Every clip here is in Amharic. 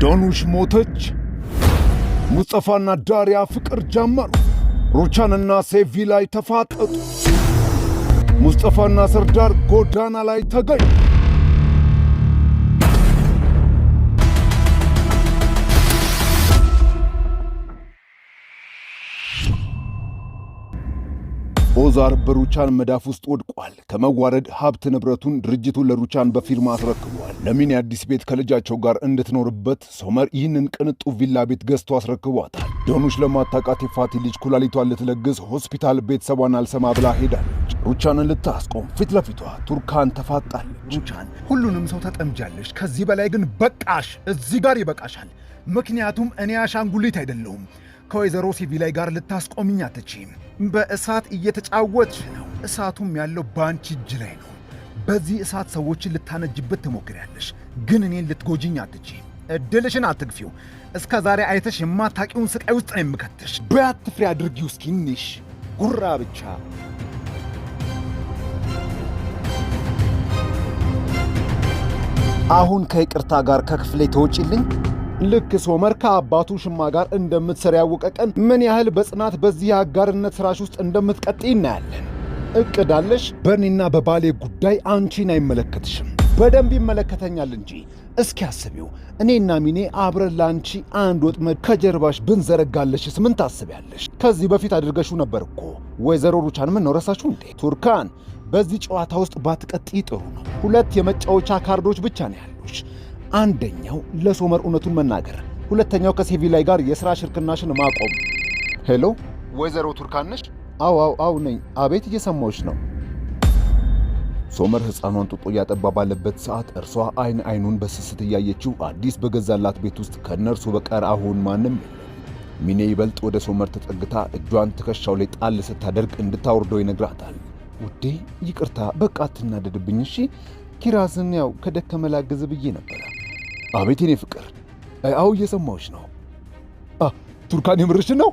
ዳኑሽ ሞተች። ሙስጠፋና ዳሪያ ፍቅር ጀመሩ። ሩቻንና ሴቪ ላይ ተፋጠጡ። ሙስጠፋና ሰርዳር ጎዳና ላይ ተገኙ። ኦዛር በሩቻን መዳፍ ውስጥ ወድቋል። ከመዋረድ ሀብት ንብረቱን ድርጅቱን ለሩቻን በፊርማ አስረክቧል። ለሚኔ አዲስ ቤት ከልጃቸው ጋር እንድትኖርበት ሶመር ይህንን ቅንጡ ቪላ ቤት ገዝቶ አስረክቧታል። ዳኑሽ ለማታውቃት የፋቲ ልጅ ኩላሊቷን ልትለግስ ሆስፒታል ቤተሰቧን አልሰማ ብላ ሄዳለች። ሩቻንን ልታስቆም ፊት ለፊቷ ቱርካን ተፋጣለች። ሩቻን፣ ሁሉንም ሰው ተጠምጃለሽ። ከዚህ በላይ ግን በቃሽ። እዚህ ጋር ይበቃሻል። ምክንያቱም እኔ አሻንጉሊት አይደለሁም። ከወይዘሮ ሲቪላይ ጋር ልታስቆምኝ አትችይም። በእሳት እየተጫወትሽ ነው። እሳቱም ያለው ባንቺ እጅ ላይ ነው። በዚህ እሳት ሰዎችን ልታነጅበት ትሞክሪያለሽ፣ ግን እኔን ልትጎጂኝ አትችይም። እድልሽን አትግፊው። እስከ ዛሬ አይተሽ የማታቂውን ስቃይ ውስጥ ነው የምከትሽ። በያትፍሬ አድርጊው እስኪ እንሽ ጉራ ብቻ። አሁን ከይቅርታ ጋር ከክፍሌ ተወጪልኝ። ልክ ሶመር ከአባቱ ሽማ ጋር እንደምትሰሪ ያወቀ ቀን ምን ያህል በጽናት በዚህ የአጋርነት ሥራሽ ውስጥ እንደምትቀጥይ እናያለን። እቅዳለሽ። በእኔና በባሌ ጉዳይ አንቺን አይመለከትሽም። በደንብ ይመለከተኛል እንጂ። እስኪ አስቢው፣ እኔና ሚኔ አብረን ለአንቺ አንድ ወጥመድ ከጀርባሽ ብንዘረጋለሽስ ምን ታስቢያለሽ? ከዚህ በፊት አድርገሽው ነበር እኮ። ወይዘሮ ሩቻን ምን ነው ረሳችሁ እንዴ? ቱርካን፣ በዚህ ጨዋታ ውስጥ ባትቀጥይ ጥሩ ነው። 2 የመጫወቻ ካርዶች ብቻ ነው ያሉሽ። አንደኛው ለሶመር እውነቱን መናገር፣ ሁለተኛው ከሲቪላይ ጋር የሥራ ሽርክናሽን ማቆም። ሄሎ፣ ወይዘሮ ቱርካን ነሽ? አው ነኝ። አቤት፣ እየሰማሁሽ ነው። ሶመር ሕፃኗን ጡጦ እያጠባ ባለበት ሰዓት እርሷ አይን አይኑን በስስት እያየችው አዲስ በገዛላት ቤት ውስጥ ከነርሱ በቀር አሁን ማንም የለም። ሚኔ ይበልጥ ወደ ሶመር ተጠግታ እጇን ትከሻው ላይ ጣል ስታደርግ እንድታወርደው ይነግራታል። ውዴ ይቅርታ፣ በቃ አትናደድብኝ እሺ። ኪራዝን ያው ከደከመ ላግዝ ብዬ ነበረ። አቤት የኔ ፍቅር። አዎ እየሰማሁሽ ነው። ቱርካን የምርሽ ነው?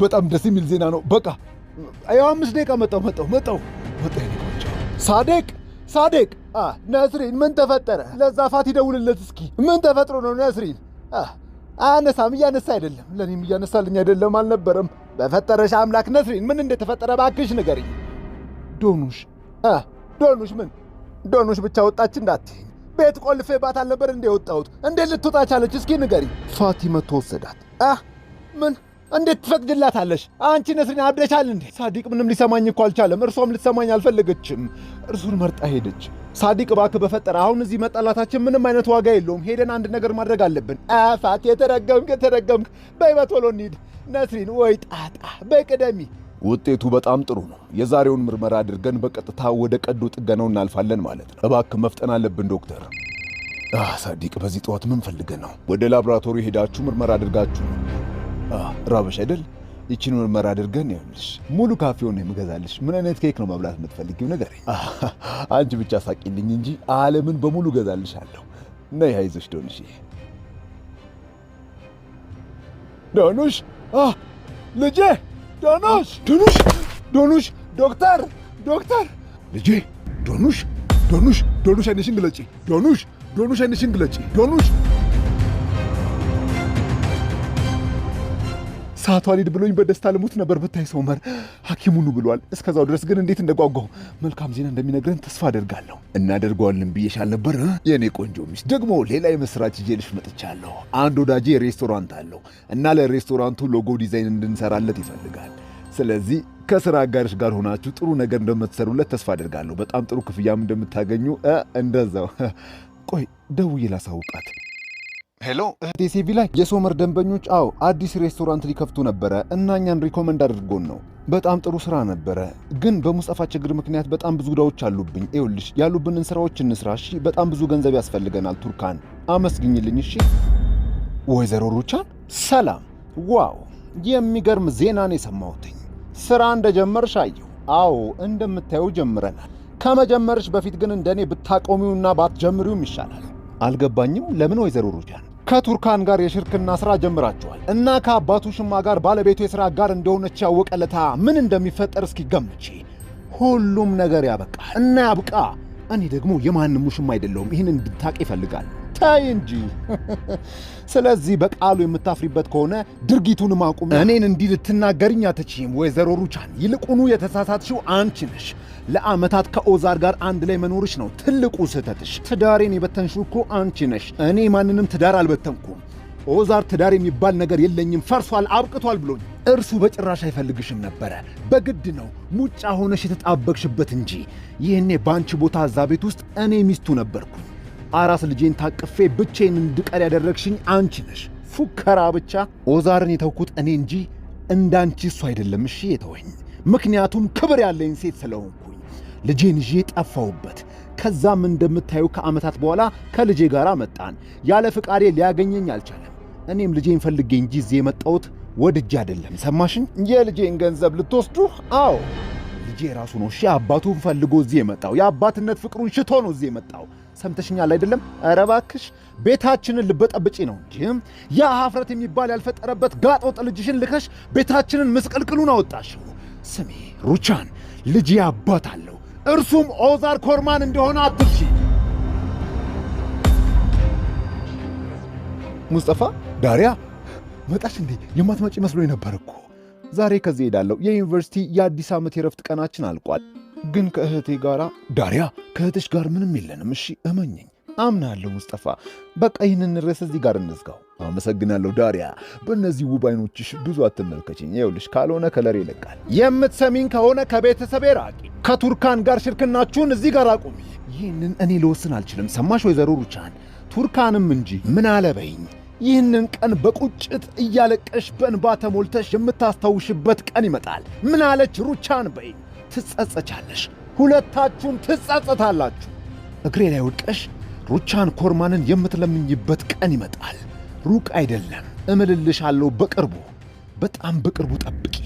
በጣም ደስ የሚል ዜና ነው። በቃ 5 ደቂቃ መጣሁ። ሳዴቅ ነስሪን፣ ምን ተፈጠረ? ለዛ ፋት ይደውልለት እስኪ። ምን ተፈጥሮ ነው ነስሪን? አያነሳም። እያነሳ አይደለም። ለእኔም እያነሳልኝ አይደለም። አልነበረም። በፈጠረሽ አምላክ ነስሪን፣ ምን እንደተፈጠረ ባክሽ ንገሪኝ። ዶኑሽ ምን? ዶኑሽ ብቻ ወጣች እንዳትይኝ። ቤት ቆልፌባት አልነበር እንደ ወጣሁት? እንዴት ልትወጣ ቻለች? እስኪ ንገሪ። ፋቲ መቶ ወሰዳት። ምን? እንዴት ትፈቅድላታለሽ? አንቺ ነስሪን አብደሻል እንዴ? ሳዲቅ ምንም ሊሰማኝ እኮ አልቻለም። እርሷም ልትሰማኝ አልፈለገችም። እርሱን መርጣ ሄደች። ሳዲቅ እባክህ በፈጠረ አሁን እዚህ መጣላታችን ምንም አይነት ዋጋ የለውም። ሄደን አንድ ነገር ማድረግ አለብን። ፋቲ የተረገምክ። በይ በቶሎ እንሂድ። ነስሪን፣ ወይ ጣጣ፣ በይ ቅደሚ። ውጤቱ በጣም ጥሩ ነው። የዛሬውን ምርመራ አድርገን በቀጥታ ወደ ቀዶ ጥገናው እናልፋለን ማለት ነው። እባክህ መፍጠን አለብን ዶክተር። ሳዲቅ፣ በዚህ ጠዋት ምን ፈልገህ ነው? ወደ ላቦራቶሪ ሄዳችሁ ምርመራ አድርጋችሁ ነው? ራበሽ አይደል? ይችን ምርመራ አድርገን ይኸውልሽ ሙሉ ካፌውን ነው የምገዛልሽ። ምን አይነት ኬክ ነው መብላት የምትፈልጊው? ንገሪ። አንቺ ብቻ ሳቂልኝ እንጂ ዓለምን በሙሉ ገዛልሻለሁ። ነይ፣ አይዞሽ ዶኑሽ። ዶኑሽ፣ ልጄ ዶኑሽ፣ ዶክተር ልጄ፣ ዶኑሽ አይንሽን ግለጪ። ዶኑሽ አይንሽን ግለጪ። ዶኑሽ፣ ሰዓቷ ሊድ ብሎኝ በደስታ ልሙት ነበር ብታይ ሶመር። ሐኪሙኑ ብሏል። እስከዛው ድረስ ግን እንዴት እንደጓጓሁ። መልካም ዜና እንደሚነግረን ተስፋ አደርጋለሁ። እናደርገዋለን ብዬሻል ነበር የእኔ ቆንጆ ሚስት። ደግሞ ሌላ የመስራች ይዤልሽ መጥቻለሁ። አንድ ወዳጄ ሬስቶራንት አለው እና ለሬስቶራንቱ ሎጎ ዲዛይን እንድንሰራለት ይፈልጋል። ስለዚህ ከሥራ አጋርሽ ጋር ሆናችሁ ጥሩ ነገር እንደምትሰሩለት ተስፋ አደርጋለሁ። በጣም ጥሩ ክፍያም እንደምታገኙ እንደዛው። ቆይ ደውዬ ላሳውቃት። ሄሎ እህቴ ሲቪላይ፣ የሶመር ደንበኞች አዲስ ሬስቶራንት ሊከፍቱ ነበረ እና እኛን ሪኮመንድ አድርጎን ነው። በጣም ጥሩ ሥራ ነበረ፣ ግን በሙስጠፋ ችግር ምክንያት በጣም ብዙ ዕዳዎች አሉብኝ። ይኸውልሽ ያሉብንን ሥራዎች እንስራ እሺ? በጣም ብዙ ገንዘብ ያስፈልገናል። ቱርካን አመስግኝልኝ እሺ? ወይዘሮ ሩቻን ሰላም። ዋው የሚገርም ዜናን የሰማሁትኝ። ሥራ እንደጀመርሽ አየሁ። አዎ እንደምታየው ጀምረናል። ከመጀመርሽ በፊት ግን እንደኔ ብታቆሚውና ባትጀምሪውም ይሻላል። አልገባኝም። ለምን ወይዘሮ ሩቻን? ከቱርካን ጋር የሽርክና ሥራ ጀምራችኋል እና ከአባቱ ሽማ ጋር ባለቤቱ የሥራ ጋር እንደሆነች ያወቀለታ ምን እንደሚፈጠር እስኪ ገምቼ። ሁሉም ነገር ያበቃል እና ያብቃ። እኔ ደግሞ የማንም ውሽማ አይደለሁም። ይህን እንድታቅ ይፈልጋል። ተይ እንጂ። ስለዚህ በቃሉ የምታፍሪበት ከሆነ ድርጊቱን ማቁም። እኔን እንዲህ ልትናገርኝ አትችይም ወይዘሮ ሩቻን። ይልቁኑ የተሳሳትሽው አንቺ ነሽ። ለዓመታት ከኦዛር ጋር አንድ ላይ መኖርሽ ነው ትልቁ ስህተትሽ። ትዳሬን የበተንሽው እኮ አንቺ ነሽ። እኔ ማንንም ትዳር አልበተንኩም። ኦዛር ትዳር የሚባል ነገር የለኝም፣ ፈርሷል፣ አብቅቷል ብሎኝ። እርሱ በጭራሽ አይፈልግሽም ነበረ። በግድ ነው ሙጫ ሆነሽ የተጣበቅሽበት እንጂ። ይህኔ በአንቺ ቦታ እዛ ቤት ውስጥ እኔ ሚስቱ ነበርኩኝ። አራስ ልጄን ታቅፌ ብቼን እንድቀር ያደረግሽኝ አንቺ ነሽ። ፉከራ ብቻ። ኦዛርን የተውኩት እኔ እንጂ እንዳንቺ እሱ አይደለም። እሺ የተወኝ፣ ምክንያቱም ክብር ያለኝ ሴት ስለሆንኩኝ። ልጄን ይዤ ጠፋሁበት። ከዛም እንደምታዩ ከዓመታት በኋላ ከልጄ ጋር መጣን። ያለ ፍቃዴ ሊያገኘኝ አልቻለም። እኔም ልጄን ፈልጌ እንጂ እዚህ የመጣሁት ወድጄ አይደለም። ሰማሽኝ? የልጄን ገንዘብ ልትወስዱ? አዎ ልጄ ራሱ ነው አባቱን ፈልጎ እዚህ የመጣው። የአባትነት ፍቅሩን ሽቶ ነው እዚህ የመጣው። ሰምተሽኛል አይደለም? ኧረ እባክሽ ቤታችንን ልበጠብጪ ነው እንጂ ያ ሀፍረት የሚባል ያልፈጠረበት ጋጥ ወጥ ልጅሽን ልከሽ ቤታችንን ምስቅልቅሉን አወጣሽው። ስሚ ሩቻን፣ ልጄ አባት አለው፣ እርሱም ኦዛር ኮርማን እንደሆነ አትርሺ። ሙስጠፋ፣ ዳሪያ መጣሽ እንዴ? የማትመጪ መስሎኝ ነበር እኮ። ዛሬ ከዚህ ሄዳለሁ። የዩኒቨርሲቲ የአዲስ ዓመት የረፍት ቀናችን አልቋል። ግን ከእህቴ ጋር ዳሪያ፣ ከእህትሽ ጋር ምንም የለንም። እሺ እመኝኝ። አምናለሁ ሙስጠፋ። በቃ ይህንን ርዕስ እዚህ ጋር እንዝጋው። አመሰግናለሁ ዳሪያ። በእነዚህ ውብ አይኖችሽ ብዙ አትመልከችኝ። ይኸውልሽ ካልሆነ ከለር ይለቃል። የምትሰሚኝ ከሆነ ከቤተሰቤ ራቂ። ከቱርካን ጋር ሽርክናችሁን እዚህ ጋር አቁሚ። ይህንን እኔ ልወስን አልችልም። ሰማሽ ወይዘሮ ሩቻን? ቱርካንም እንጂ ምን አለበይኝ። ይህንን ቀን በቁጭት እያለቀሽ በእንባ ተሞልተሽ የምታስታውሽበት ቀን ይመጣል። ምን አለች ሩቻን በይኝ። ትጸጸቻለሽ። ሁለታችሁም ትጸጸታላችሁ። እግሬ ላይ ወድቀሽ ሩቻን ኮርማንን የምትለምኝበት ቀን ይመጣል። ሩቅ አይደለም፣ እምልልሻለሁ። በቅርቡ፣ በጣም በቅርቡ ጠብቂ።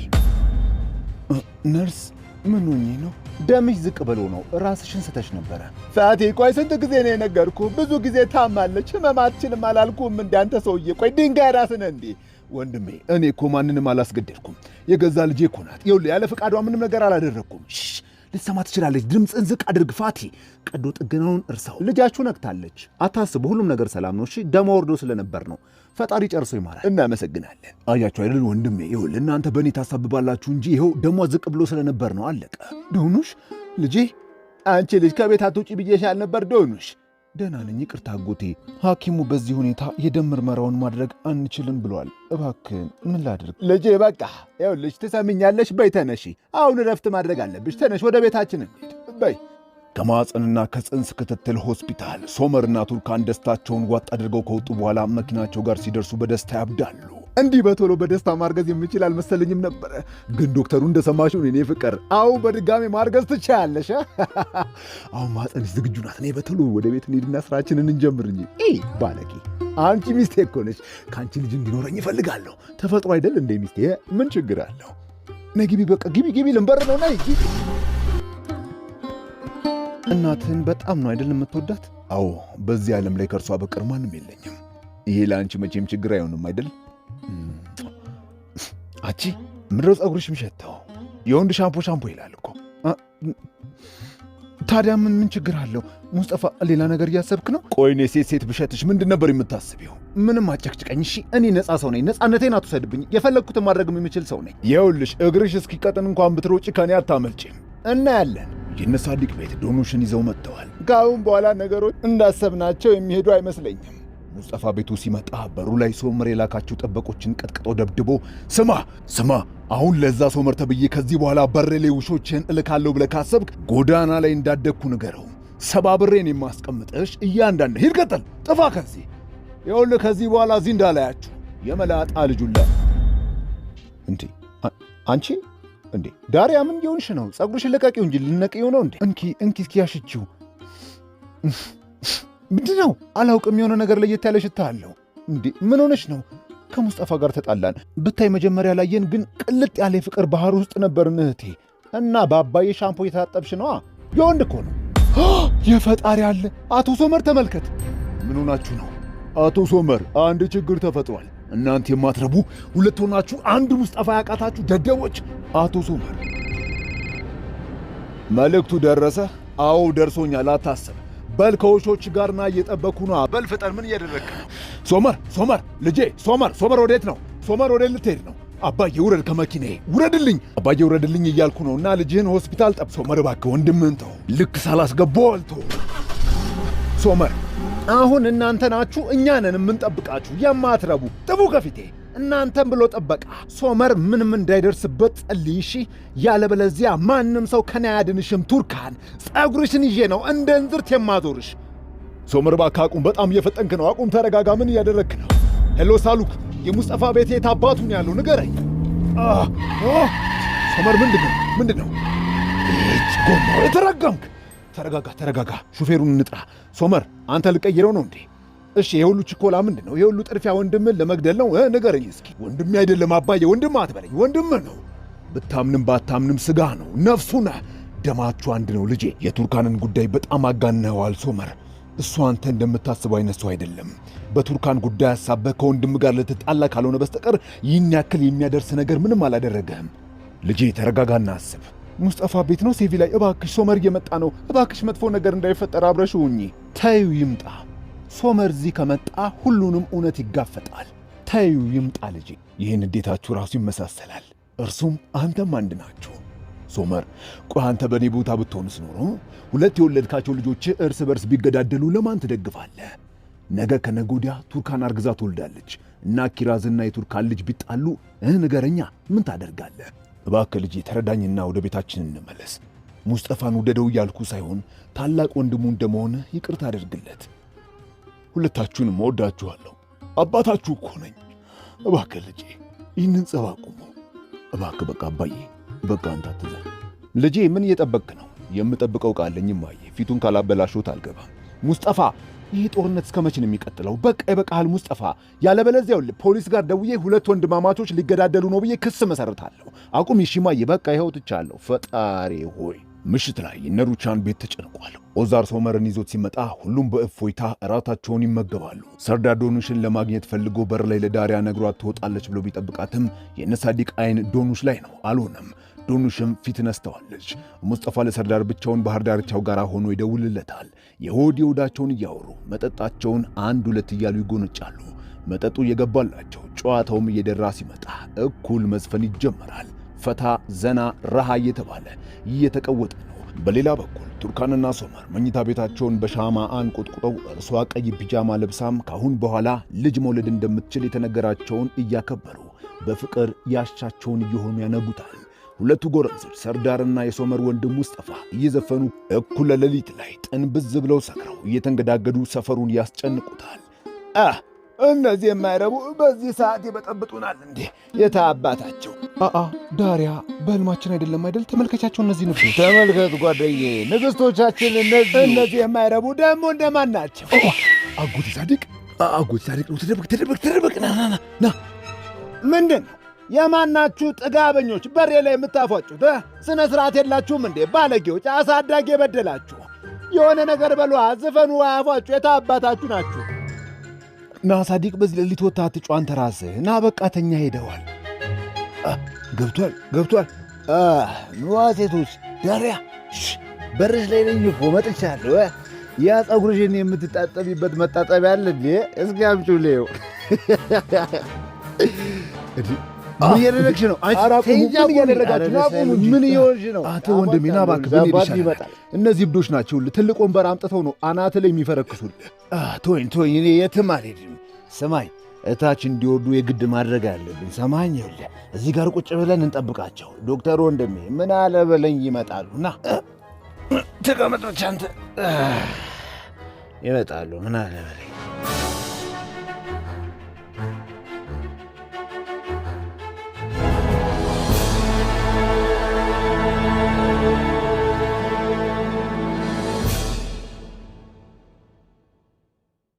ነርስ፣ ምን ሆኜ ነው? ደምሽ ዝቅ ብሎ ነው። ራስሽን ስተሽ ነበረ። ፋቴ፣ ቆይ ስንት ጊዜ ነው የነገርኩ? ብዙ ጊዜ ታማለች። ህመማትችልም አላልኩም? እንዳንተ ሰውዬ፣ ቆይ ድንጋይ ራስነ እንዴ? ወንድሜ፣ እኔ እኮ ማንንም አላስገደልኩም። የገዛ ልጄ እኮ ናት። ይኸውልህ፣ ያለ ፈቃዷ ምንም ነገር አላደረግኩም። ልትሰማ ትችላለች። ድምፅን ዝቅ አድርግ ፋቲ። ቀዶ ጥገናውን እርሳው። ልጃችሁ ነቅታለች። አታስቡ፣ ሁሉም ነገር ሰላም ነው። እሺ፣ ደሞ ወርዶ ስለነበር ነው። ፈጣሪ ጨርሶ ይማራል። እናመሰግናለን። አያችሁ አይደል ወንድሜ፣ ይኸውልህ እናንተ በእኔ ታሳብባላችሁ እንጂ ይኸው ደሞ ዝቅ ብሎ ስለነበር ነው። አለቀ። ዶኑሽ ልጄ፣ አንቺ ልጅ ከቤት አትውጪ ብዬሻል ነበር። ዶኑሽ፣ ደህና ነኝ፣ ይቅርታ አጎቴ። ሐኪሙ በዚህ ሁኔታ የደም ምርመራውን ማድረግ አንችልም ብሏል። እባክህን ምን ላድርግ? ልጄ በቃ ይኸውልሽ፣ ትሰምኛለሽ? በይ ተነሺ። አሁን እረፍት ማድረግ አለብሽ። ተነሽ፣ ወደ ቤታችን እንሂድ። በይ። ከማዕፀንና ከጽንስ ክትትል ሆስፒታል ሶመርና ቱርካን ደስታቸውን ዋጥ አድርገው ከወጡ በኋላ መኪናቸው ጋር ሲደርሱ በደስታ ያብዳሉ። እንዲህ በቶሎ በደስታ ማርገዝ የምችል አልመሰለኝም ነበረ። ግን ዶክተሩ እንደሰማሽው እኔ ፍቅር፣ አሁን በድጋሚ ማርገዝ ትችያለሽ። አሁን ማዕፀንሽ ዝግጁ ናት። እኔ በቶሎ ወደ ቤት እንሂድና ስራችንን እንጀምር እንጂ። ባለቂ፣ አንቺ ሚስቴ እኮ ነሽ። ከአንቺ ልጅ እንዲኖረኝ እፈልጋለሁ። ተፈጥሮ አይደል እንደ ሚስቴ? ምን ችግር አለው? ነይ ግቢ፣ በቃ ግቢ፣ ልንበር ነው። ነይ ግቢ። እናትህን በጣም ነው አይደል የምትወዳት? አዎ፣ በዚህ ዓለም ላይ ከእርሷ በቀር ማንም የለኝም። ይሄ ለአንቺ መቼም ችግር አይሆንም አይደል? አቺ ምድረው ጸጉርሽ ምሸተው የወንድ ሻምፖ ይላል እኮ። ታዲያ ምን ችግር አለው ሙስጠፋ? ሌላ ነገር እያሰብክ ነው? ቆይ እኔ ሴት ብሸትሽ ምንድን ነበር የምታስቢው? ምንም አጨቅጭቀኝ እሺ። እኔ ነፃ ሰው ነኝ። ነፃነቴን አትውሰድብኝ። የፈለግኩትን ማድረግ የምችል ሰው ነኝ። ይኸውልሽ፣ እግርሽ እስኪቀጥን እንኳን ብትሮጪ ከኔ አታመልጪም። እናያለን። የነ ሳዲቅ ቤት ዶኑሽን ይዘው መጥተዋል። ከአሁን በኋላ ነገሮች እንዳሰብናቸው የሚሄዱ አይመስለኝም። ሙስጠፋ ቤቱ ሲመጣ በሩ ላይ ሶመር የላካቸው ጠበቆችን ቀጥቅጦ ደብድቦ፣ ስማ አሁን ለዛ ሶመር ተብዬ ከዚህ በኋላ በሬ ላይ ውሾችን እልካለሁ ብለህ ካሰብክ ጎዳና ላይ እንዳደግኩ ንገረው። ሰባብሬን የማስቀምጥሽ እያንዳንድ ሂድ፣ ቀጥል፣ ጥፋ ከዚህ። ይኸውልህ ከዚህ በኋላ እዚህ እንዳላያችሁ የመላጣ ልጁላ። እንዴ አንቺ እንዴ ዳሪያ፣ ምን የሆንሽ ነው? ጸጉርሽን ልቀቂው እንጂ ልነቅየው ነው እንዴ? እንኪ እስኪ ያሽችው። ምንድን ነው? አላውቅም። የሆነ ነገር ለየት ያለ ሽታ አለው። እንዴ ምን ሆነሽ ነው? ከሙስጠፋ ጋር ተጣላን ብታይ። መጀመሪያ ላየን ግን ቅልጥ ያለ የፍቅር ባህር ውስጥ ነበርን እህቴ። እና በአባዬ ሻምፖ እየታጠብሽ ነዋ። የወንድ እኮ ነው። የፈጣሪ አለ። አቶ ሶመር ተመልከት። ምን ሆናችሁ ነው? አቶ ሶመር፣ አንድ ችግር ተፈጥሯል። እናንተ የማትረቡ ሁለት ሆናችሁ አንድ ሙስጠፋ ያቃታችሁ ደደቦች። አቶ ሶመር፣ መልእክቱ ደረሰ? አዎ ደርሶኛል። አታስብ። በል ከውሾች ጋርና እየጠበኩ ነው። በል ፍጠን። ምን እያደረግክ ነው? ሶመር ልጄ፣ ሶመር ወዴት ነው? ሶመር ወዴት ልትሄድ ነው? አባዬ ውረድ ከመኪናዬ ውረድልኝ፣ አባዬ ውረድልኝ እያልኩ ነው። እና ልጅህን ሆስፒታል ጠብ። ሶመር እባክህ ወንድምህን ተው፣ ልክ ሳላስገባው አልተው። ሶመር አሁን እናንተ ናችሁ እኛ ነን የምንጠብቃችሁ። የማትረቡ ጥቡ ከፊቴ እናንተም ብሎ ጠበቃ። ሶመር ምንም እንዳይደርስበት ጸልይ እሺ። ያለበለዚያ ማንም ሰው ከኔ አያድንሽም። ቱርካን ጸጉርሽን ይዤ ነው እንደ እንዝርት የማዞርሽ። ሶመር እባክህ አቁም፣ በጣም እየፈጠንክ ነው። አቁም፣ ተረጋጋ። ምን እያደረግክ ነው? ሄሎ ሳሉክ፣ የሙስጠፋ ቤት የት አባቱ ነው ያለው? ንገረኝ። ሶመር ምንድን ነው? ጎማው የተረገምክ። ተረጋጋ። ሹፌሩን እንጥራ። ሶመር አንተ ልቀይረው ነው እንዴ? እሺ የሁሉ ችኮላ ምንድን ነው? የሁሉ ጥድፊያ ወንድምን ለመግደል ነው? ንገረኝ እስኪ። ወንድሜ አይደለም አባዬ፣ ወንድም አትበለኝ። ወንድምህ ነው። ብታምንም ባታምንም ስጋ ነው፣ ነፍሱ ነህ። ደማችሁ አንድ ነው ልጄ። የቱርካንን ጉዳይ በጣም አጋነኸዋል ሶመር። እሱ አንተ እንደምታስበው አይነት ሰው አይደለም። በቱርካን ጉዳይ ሐሳብህ ከወንድም ጋር ልትጣላ ካልሆነ በስተቀር ይህን ያክል የሚያደርስ ነገር ምንም አላደረገህም። ልጄ ተረጋጋና አስብ። ሙስጠፋ ቤት ነው ሴቪ ላይ። እባክሽ ሶመር እየመጣ ነው። እባክሽ መጥፎ ነገር እንዳይፈጠር አብረሽው ሁኚ። ተይው ይምጣ። ሶመር እዚህ ከመጣ ሁሉንም እውነት ይጋፈጣል። ተይው ይምጣ ልጄ። ይህን እንዴታችሁ ራሱ ይመሳሰላል። እርሱም አንተም አንድ ናችሁ። ሶመር ቆይ አንተ በእኔ ቦታ ብትሆንስ ኖሮ ሁለት የወለድካቸው ልጆች እርስ በርስ ቢገዳደሉ ለማን ትደግፋለህ? ነገ ከነገ ወዲያ ቱርካን አርግዛ ትወልዳለች እና ኪራዝና የቱርካን ልጅ ቢጣሉ ንገረኛ፣ ምን ታደርጋለህ? እባክህ ልጄ ተረዳኝና ወደ ቤታችን እንመለስ። ሙስጠፋን ውደደው እያልኩ ሳይሆን ታላቅ ወንድሙ እንደመሆንህ ይቅርታ አደርግለት። ሁለታችሁንም እወዳችኋለሁ። አባታችሁ እኮ ነኝ። እባክህ ልጄ ይህንን ጸብ አቁሙ። እባክህ በቃ አባዬ፣ በቃ አንተ አትዘን። ልጄ ምን እየጠበቅክ ነው? የምጠብቀው ቃለኝ ማየ፣ ፊቱን ካላበላሾት አልገባም። ሙስጠፋ ይህ ጦርነት እስከ መቼ ነው የሚቀጥለው? በቃ ይበቃሃል ሙስጠፋ። ያለበለዚያው ፖሊስ ጋር ደውዬ ሁለት ወንድማማቾች ሊገዳደሉ ነው ብዬ ክስ መሰርታለሁ። አቁም ይሽማዬ፣ በቃ ይኸው ትቻለሁ። ፈጣሪ ሆይ። ምሽት ላይ እነሩቻን ቤት ተጨንቋል። ኦዛር ሶመርን ይዞት ሲመጣ ሁሉም በእፎይታ እራታቸውን ይመገባሉ። ሰርዳር ዶኑሽን ለማግኘት ፈልጎ በር ላይ ለዳሪያ ነግሯት ትወጣለች ብሎ ቢጠብቃትም የነሳዲቅ አይን ዶኑሽ ላይ ነው። አልሆነም። ዶኑሽም ፊት ነስተዋለች። ሙስጠፋ ለሰርዳር ብቻውን ባህር ዳርቻው ጋር ሆኖ ይደውልለታል። የሆድ የሆዳቸውን እያወሩ መጠጣቸውን አንድ ሁለት እያሉ ይጎነጫሉ። መጠጡ እየገባላቸው ጨዋታውም እየደራ ሲመጣ እኩል መዝፈን ይጀመራል። ፈታ ዘና ረሃ እየተባለ እየተቀወጠ ነው። በሌላ በኩል ቱርካንና ሶመር መኝታ ቤታቸውን በሻማ አንቆጥቁጠው እርሷ ቀይ ፒጃማ ለብሳም ካሁን በኋላ ልጅ መውለድ እንደምትችል የተነገራቸውን እያከበሩ በፍቅር ያሻቸውን እየሆኑ ያነጉታል። ሁለቱ ጎረምሶች ሰርዳርና የሶመር ወንድም ሙስጠፋ እየዘፈኑ እኩለ ሌሊት ላይ ጥንብዝ ብለው ሰክረው እየተንገዳገዱ ሰፈሩን ያስጨንቁታል። እነዚህ የማይረቡ በዚህ ሰዓት ይበጠብጡናል እንዴ? የታባታቸው ዳሪያ በህልማችን አይደለም አይደል? ተመልከቻቸው፣ እነዚህ ንጉሥ ተመልከት ጓደዬ፣ ንግሥቶቻችን እነዚህ የማይረቡ ደግሞ እንደማን ናቸው? አጎቴ ሳዲቅ ነው። ተደበቅ ና። ምንድን ነው የማናችሁ ጥጋበኞች በሬ ላይ የምታፏጩት? ስነ ስርዓት የላችሁም እንዴ? ባለጌዎች፣ አሳዳጊ የበደላችሁ የሆነ ነገር በሏ። ዝፈኑ፣ አፏጩ። የታባታችሁ ናችሁ? ና ሳዲቅ፣ በዚህ ሌሊት ወጥተህ አትጩህ አንተ ራስህ። ና በቃ ተኛ ሄደዋል። ገብቷል። ንዋ ሴቶች፣ ዳሪያ በርሽ ላይ ነኝ እኮ መጥቻለሁ። ያ ፀጉርሽን የምትጣጠቢበት መጣጠቢያ አለ እንዴ? እስኪ አምጪው ልየው። ምን እያደረግሽ ነው? ምን እየሆንሽ ነው? አንተ ወንድሜ ና እባክህ፣ ይመጣል። እነዚህ እብዶች ናቸው። ትልቅ ወንበር አምጥተው ነው አናት ላይ የሚፈረክሱል። ተወኝ፣ እኔ የትም አልሄድም። ስማኝ፣ እታች እንዲወርዱ የግድ ማድረግ አለብን። ሰማኝ፣ ይኸውልህ እዚህ ጋር ቁጭ ብለን እንጠብቃቸው። ዶክተር ወንድሜ ምን አለ በለኝ፣ ይመጣሉ። ና ተቀመጥ ብቻ አንተ። ይመጣሉ። ምን አለ በለኝ።